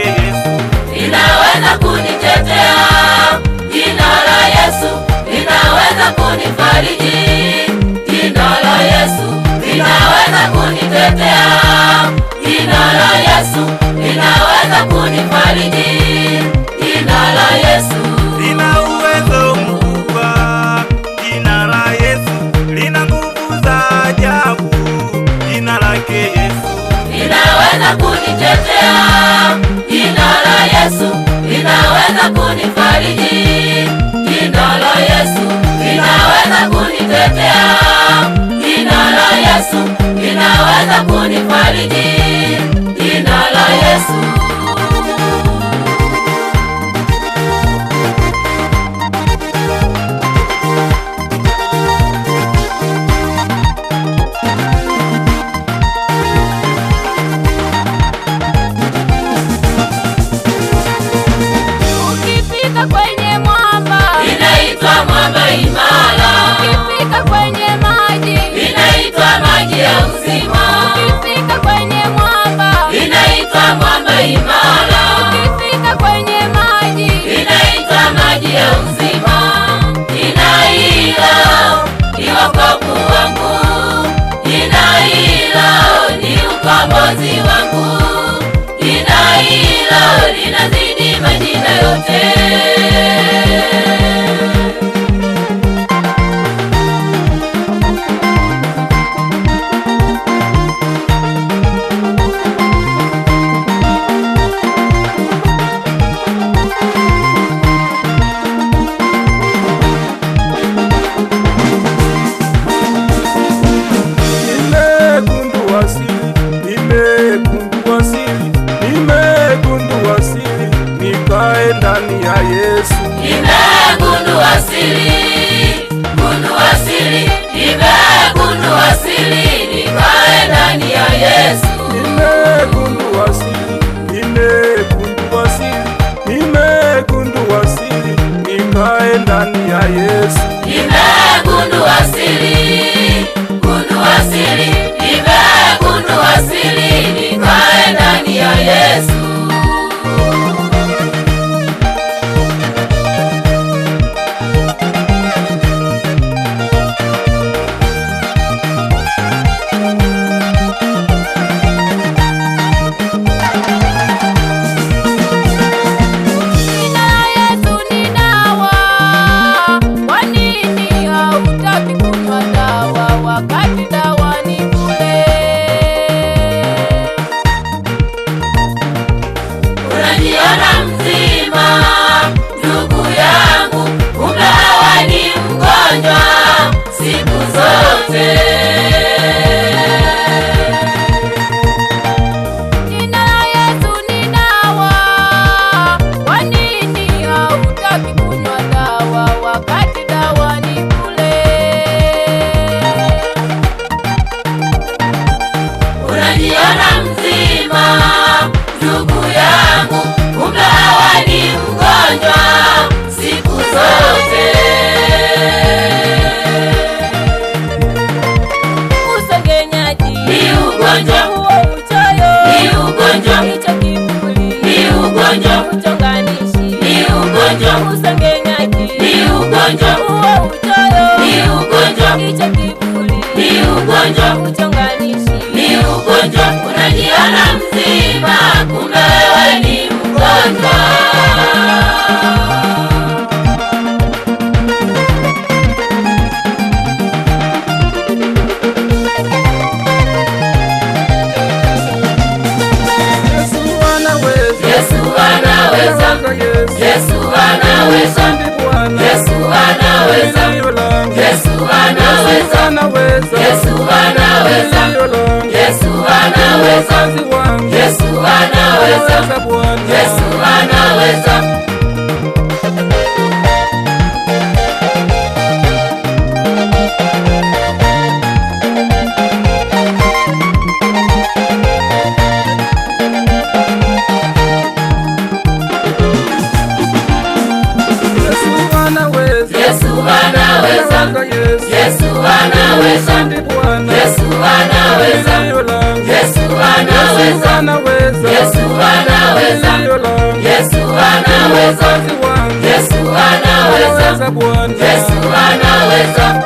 Yesu linaweza kunitetea. Jina la Yesu linaweza kunifariji. Jina la Yesu linaweza kunitetea. Jina la Yesu linaweza kunifariji. Jina la Yesu lina uwezo mkubwa. Jina la Yesu lina nguvu za ajabu. Jina lake Yesu linaweza kunitetea. Jina la Yesu linaweza kunifariji. Jina la Yesu linaweza kunitetea. Jina la Yesu linaweza kunifariji. Jina la Yesu kwenye mwamba inaitwa mwamba imara. ukifika kwenye maji Inaitwa maji ya uzima. ukifika kwenye mwamba Inaitwa mwamba imara. ukifika kwenye maji Inaitwa maji ya uzima. Jina hilo ni wokovu wangu. Jina hilo ni ukombozi wangu. Jina hilo linazidi majina yote. nikae ndani ya Yesu. Nimegundua siri, gundua siri, nimegundua siri, nikae ndani ya Yesu. Nimegundua siri, nimegundua siri, nimegundua siri, nikae ndani ya Yesu. Nimegundua siri, gundua siri, nimegundua siri, nikae ndani ya Yesu. Unajiona mzima ndugu yangu, kumbe wewe ni mgonjwa siku zote. Jina la Yesu ni dawa. Kwa nini hautaki kunywa dawa wakati dawa ni bure? Unajiona mzima ndugu yangu, kumbe wewe ni mgonjwa siku zote. Usengenyaji Ni ugonjwa, huo, uchoyo ni ugonjwa, hicho kiburi ni ugonjwa, uchonganishi ni ugonjwa, usengenyaji ni ugonjwa, huo, uchoyo ni ugonjwa, hicho kiburi ni ugonjwa, uchonganishi ni ugonjwa. Unajiona mzima, kumbe wewe ni mgonjwa. Yesu anaweza, Yesu anaweza, Yesu Yesu anaweza, ni Bwana. Yesu anaweza, Kimbilio langu. Yesu anaweza, Anaweza. Yesu anaweza, Kimbilio langu. Yesu anaweza, Mwokozi wangu. Yesu anaweza, Anaweza Bwana. Yesu anaweza. Yesu anaweza. Yesu anaweza, Yesu. Yesu anaweza, Ni Bwana. Yesu anaweza, Kimbilio langu. Yesu anaweza, Anaweza. Yesu anaweza, anaweza, Yesu anaweza, Yesu anaweza, Yesu anaweza.